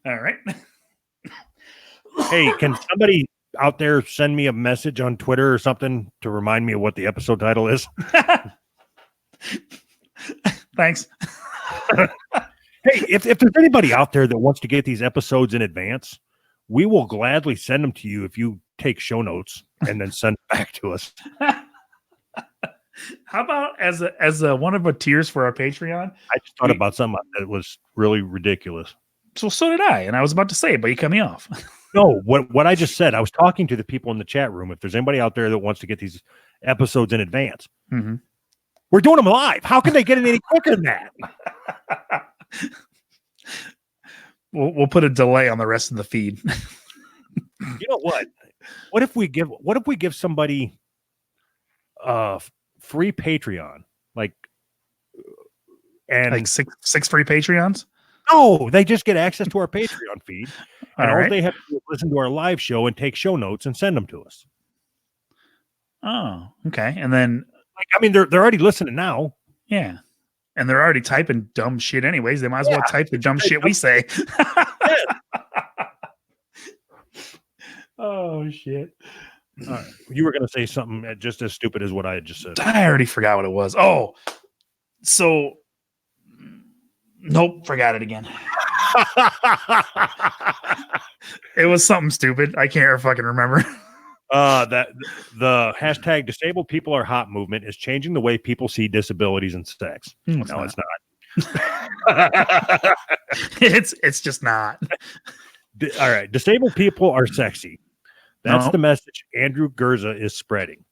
All right. Hey, can somebody out there send me a message on Twitter or something to remind me of what the episode title is? Thanks. Hey, if there's anybody out there that wants to get these episodes in advance, we will gladly send them to you if you take show notes and then send it back to us. How about as a one of our tiers for our Patreon? I just thought about something that was really ridiculous. So did I, and I was about to say it, but you cut me off. No, what I just said, I was talking to the people in the chat room. If there's anybody out there that wants to get these episodes in advance, we're doing them live. How can they get it any quicker than that? We'll put a delay on the rest of the feed. You know what? What if we give somebody free Patreon, like six free Patreons? No, they just get access to our Patreon feed, and all right. they have to do is listen to our live show and take show notes and send them to us. Oh, okay. And then, they're already listening now. Yeah, and they're already typing dumb shit anyways. They might as well type the dumb shit we say. Oh shit! You were going to say something just as stupid as what I had just said. I already forgot what it was. Oh, so nope, forgot it again. It was something stupid. I can't fucking remember. That the hashtag disabled people are hot movement is changing the way people see disabilities and sex. It's not. It's just not. All right. Disabled people are sexy. That's the message Andrew Gurza is spreading.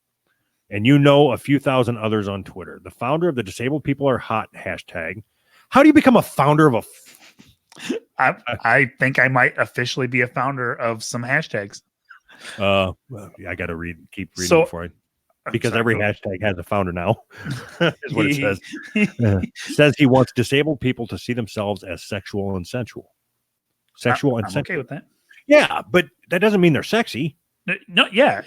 And a few thousand others on Twitter. The founder of the disabled people are hot hashtag. How do you become a founder of I think I might officially be a founder of some hashtags. I got to keep reading before because every hashtag has a founder now. Is what it says. Says he wants disabled people to see themselves as sexual and sensual. I'm okay with that. Yeah, but that doesn't mean they're sexy. No, yeah.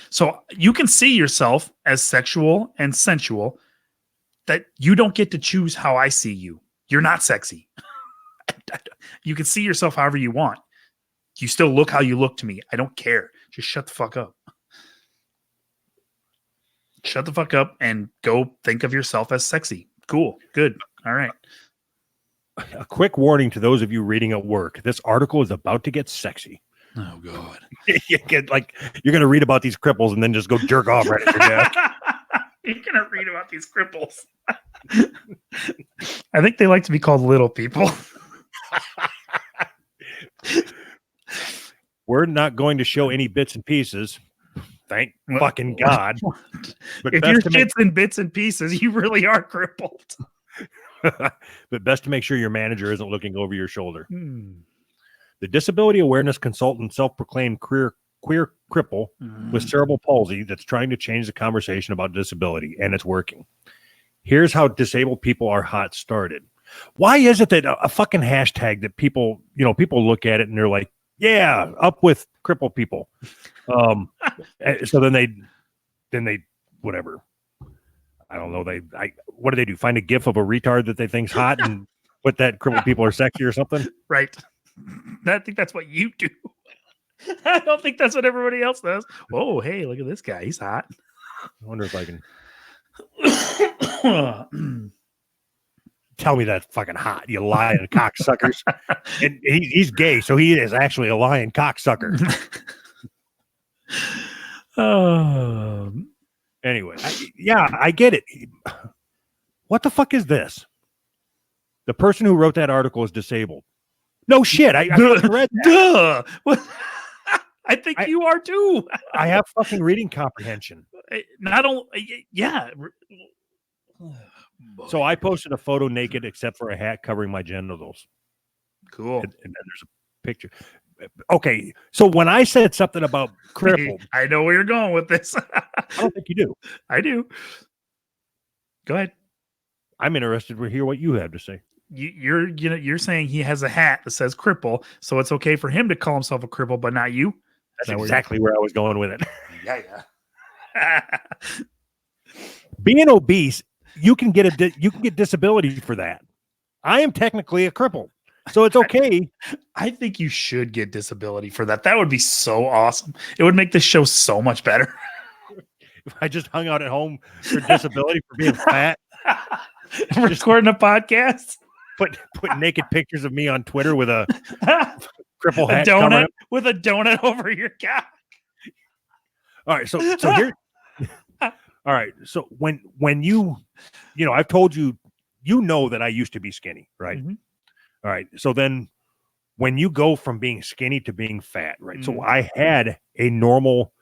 So you can see yourself as sexual and sensual. That you don't get to choose how I see you. You're not sexy. You can see yourself however you want. You still look how you look to me. I don't care. Just shut the fuck up. Shut the fuck up and go think of yourself as sexy. Cool. Good. All right. A quick warning to those of you reading at work. This article is about to get sexy. Oh, God. You're going to read about these cripples and then just go jerk off right at your desk. You're going to read about these cripples. I think they like to be called little people. We're not going to show any bits and pieces. Thank fucking God. But if your shit's in bits and pieces, you really are crippled. But best to make sure your manager isn't looking over your shoulder. The disability awareness consultant, self-proclaimed queer cripple with cerebral palsy that's trying to change the conversation about disability, and it's working. Here's how disabled people are hot started. Why is it that a fucking hashtag that people look at it and they're like, yeah, up with crippled people. So then they whatever. I don't know. What do they do? Find a gif of a retard that they think's hot and put that crippled people are sexy or something? Right. I think that's what you do. I don't think that's what everybody else does. Oh, hey, look at this guy. He's hot. I wonder if I can tell me that's fucking hot, you lying cocksuckers. And he's gay, so he is actually a lying cocksucker. Anyway, I get it. What the fuck is this? The person who wrote that article is disabled. No shit. I read that. Duh. I think you are too. I have fucking reading comprehension. Not only, yeah. So I posted a photo naked except for a hat covering my genitals. Cool. And then there's a picture. Okay, so when I said something about crippled, I know where you're going with this. I don't think you do. I do. Go ahead. I'm interested to hear what you have to say. You're saying he has a hat that says cripple, so it's okay for him to call himself a cripple, but not you. That's exactly where I was going with it. Yeah. Being obese, you can get disability for that. I am technically a cripple. So it's okay. I think you should get disability for that. That would be so awesome. It would make this show so much better. If I just hung out at home for disability for being fat, Recording a podcast, put naked pictures of me on Twitter with a cripple a hat covering donut it. with a donut over your cock. All right, so here. All right, so when you I've told you, that I used to be skinny, right? Mhm. All right, so then when you go from being skinny to being fat, right? So Mhm. I had a normal,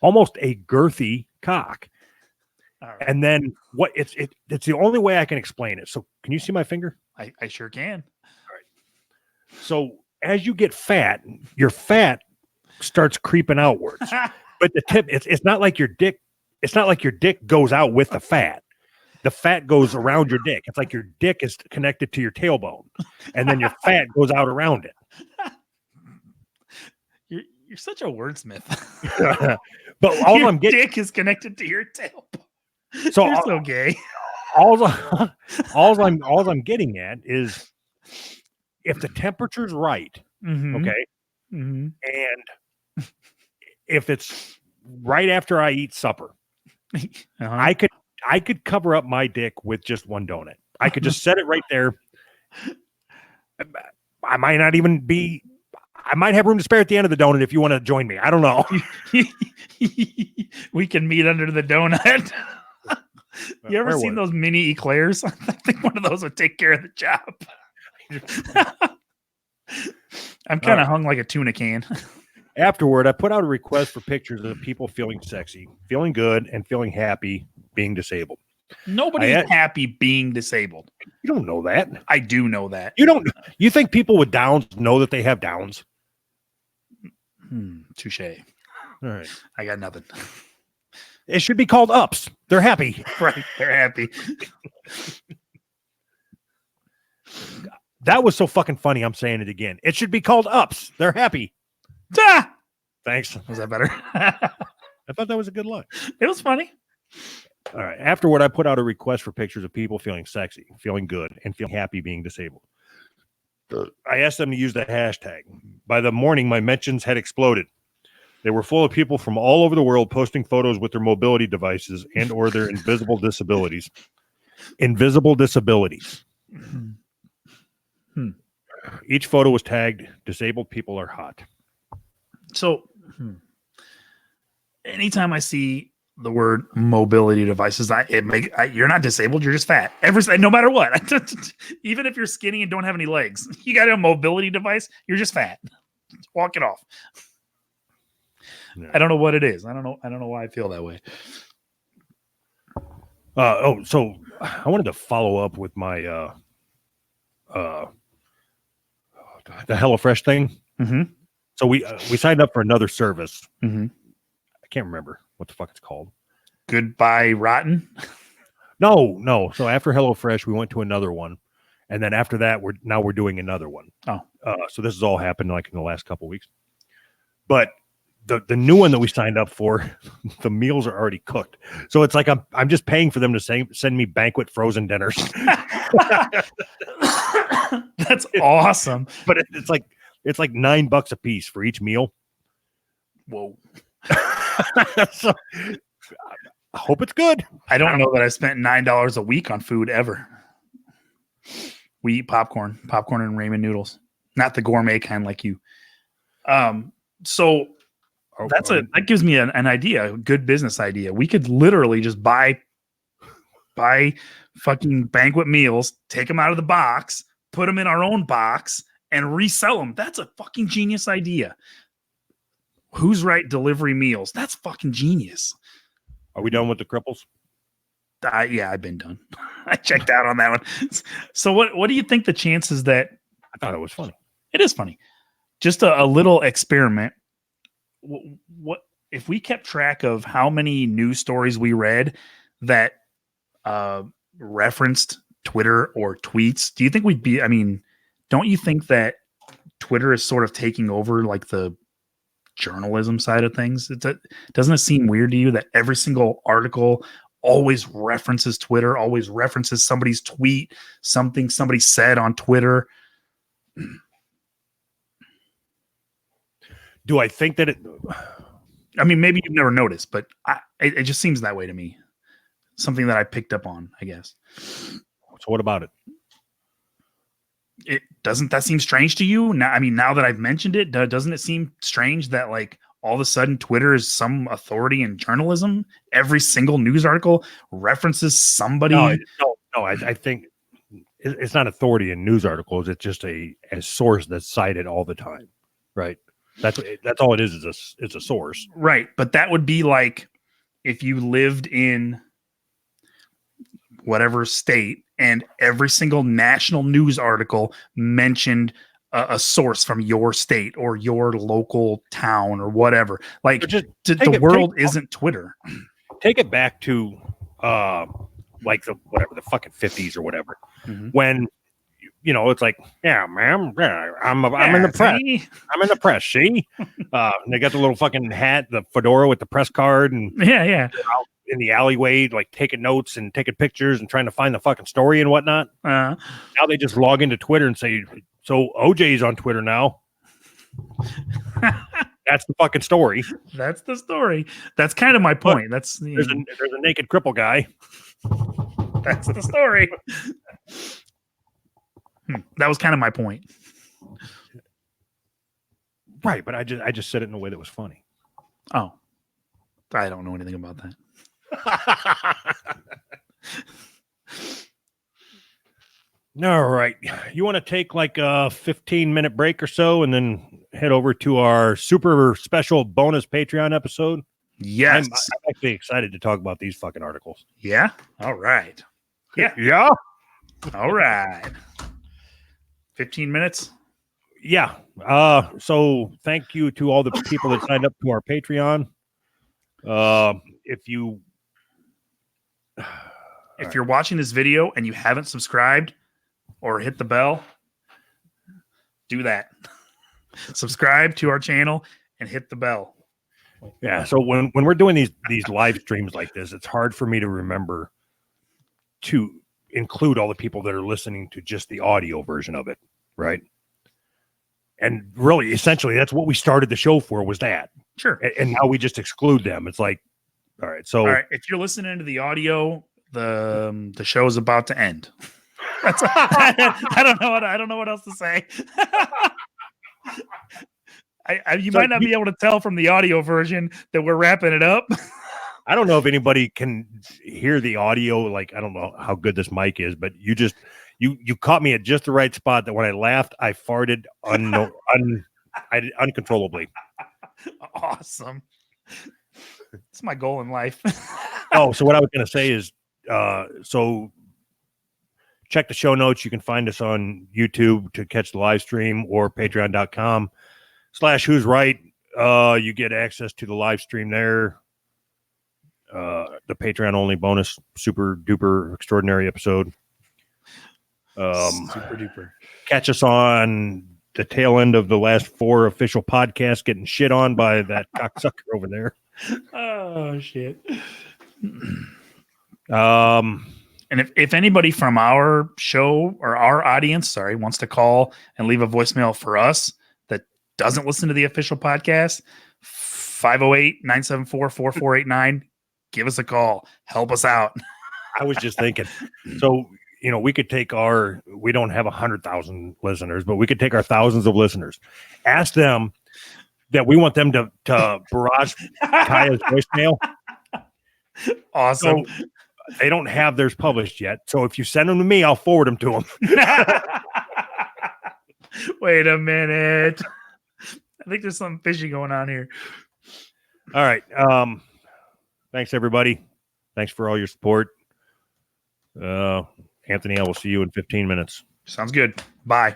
almost a girthy cock, All right. and then it's the only way I can explain it. So can you see my finger? I sure can. So as you get fat, your fat starts creeping outwards. But the tip, it's not like your dick. It's not like your dick goes out with the fat. The fat goes around your dick. It's like your dick is connected to your tailbone, and then your fat goes out around it. You're such a wordsmith. But all Your I'm getting, dick is connected to your tailbone. so You're so gay. all I'm getting at is if the temperature's right, Mhm. okay, Mhm. and if it's right after I eat supper, Uh-huh. I could cover up my dick with just one donut. I could just set it right there. I might not even be. I might have room to spare at the end of the donut if you want to join me. I don't know. We can meet under the donut. You ever Where seen was those mini eclairs? I think one of those would take care of the job. I'm kind of hung like a tuna can. Afterward, I put out a request for pictures of people feeling sexy, feeling good, and feeling happy being disabled. Nobody's happy being disabled. You don't know that. I do know that. You don't. You think people with Downs know that they have Downs? Touche. All right. I got nothing. It should be called ups. They're happy. Right. They're happy. That was so fucking funny. I'm saying it again. It should be called ups. They're happy. Ah! Thanks. Was that better? I thought that was a good line. It was funny. All right. Afterward, I put out a request for pictures of people feeling sexy, feeling good, and feeling happy being disabled. I asked them to use the hashtag. By the morning, my mentions had exploded. They were full of people from all over the world posting photos with their mobility devices and or their invisible disabilities. Invisible disabilities. Each photo was tagged, disabled people are hot. So anytime I see the word mobility devices, you're not disabled, you're just fat. No matter what. Even if you're skinny and don't have any legs, you got a mobility device, you're just fat. Walk it off. Yeah. I don't know what it is. I don't know why I feel that way. So I wanted to follow up with my the HelloFresh thing. Mm-hmm. So we signed up for another service. Mm-hmm. I can't remember what the fuck it's called. Goodbye Rotten. No. So after HelloFresh, we went to another one, and then after that, we're doing another one. Oh, so this has all happened like in the last couple of weeks. But the new one that we signed up for, the meals are already cooked. So it's like I'm just paying for them to send me banquet frozen dinners. That's awesome. But it's like $9 a piece for each meal. Whoa. So I hope it's good. I don't know that I spent $9 a week on food ever. We eat popcorn and ramen noodles, not the gourmet kind like you. So that gives me an idea, a good business idea. We could literally just buy fucking banquet meals, take them out of the box, put them in our own box, and resell them. That's a fucking genius idea. Who's Right delivery meals. That's fucking genius. Are we done with the cripples? Yeah, I've been done. I checked out on that one. So what do you think the chances that I thought it was funny. It is funny. Just a little experiment. What if we kept track of how many news stories we read that referenced Twitter or tweets? Do you think we'd be? I mean, don't you think that Twitter is sort of taking over like the journalism side of things? Doesn't it seem weird to you that every single article always references Twitter, always references somebody's tweet, something somebody said on Twitter? Do I think that it? I mean, maybe you've never noticed, but it just seems that way to me. Something that I picked up on, I guess. So what about it? It doesn't that seem strange to you? Now, I mean, now that I've mentioned it, doesn't it seem strange that like all of a sudden Twitter is some authority in journalism? Every single news article references somebody. No. I think it's not authority in news articles. It's just a source that's cited all the time, right? That's all it is. It's a source, Right? But that would be like if you lived in whatever state and every single national news article mentioned a source from your state or your local town or whatever. Like the world isn't Twitter. Take it back to like the fucking 50s or whatever, when it's like, yeah, ma'am, I'm in the press. See? I'm in the press. See, and they got the little fucking hat, the fedora with the press card, and yeah. Out in the alleyway, like taking notes and taking pictures and trying to find the fucking story and whatnot. Now they just log into Twitter and say, "So OJ's on Twitter now." That's the fucking story. That's the story. That's kind of my point. That's there's a naked cripple guy. That's the story. That was kind of my point. Right, but I just said it in a way that was funny. Oh, I don't know anything about that. All right. You want to take like a 15-minute break or so and then head over to our super special bonus Patreon episode? Yes. I'm actually excited to talk about these fucking articles. Yeah? All right. Yeah. All right. 15 minutes? Yeah. So thank you to all the people that signed up to our Patreon. If you're watching this video and you haven't subscribed or hit the bell, do that. Subscribe to our channel and hit the bell. Yeah. So when we're doing these live streams like this, it's hard for me to remember to include all the people that are listening to just the audio version of it. Right. And really, essentially, that's what we started the show for, was that. Sure. And now we just exclude them. It's like, all right. So if you're listening to the audio, the show is about to end. That's I don't know what else to say. You might not be able to tell from the audio version that we're wrapping it up. I don't know if anybody can hear the audio. Like, I don't know how good this mic is, but you caught me at just the right spot that when I laughed, I farted uncontrollably. Awesome. It's my goal in life. So what I was going to say is, so check the show notes. You can find us on YouTube to catch the live stream, or patreon.com/who's right. You get access to the live stream there. The Patreon only bonus super duper extraordinary episode. Super duper. Catch us on the tail end of the last 4 official podcasts getting shit on by that cocksucker over there. Oh shit. And if anybody from our show or our audience, wants to call and leave a voicemail for us that doesn't listen to the official podcast, 508-974-4489, give us a call. Help us out. I was just thinking, so, we could take we don't have 100,000 listeners, but we could take our thousands of listeners, ask them that we want them to barrage Kaya's voicemail. Awesome. So they don't have theirs published yet. So if you send them to me, I'll forward them to them. Wait a minute. I think there's something fishy going on here. All right. Thanks, everybody. Thanks for all your support. Anthony, I will see you in 15 minutes. Sounds good. Bye.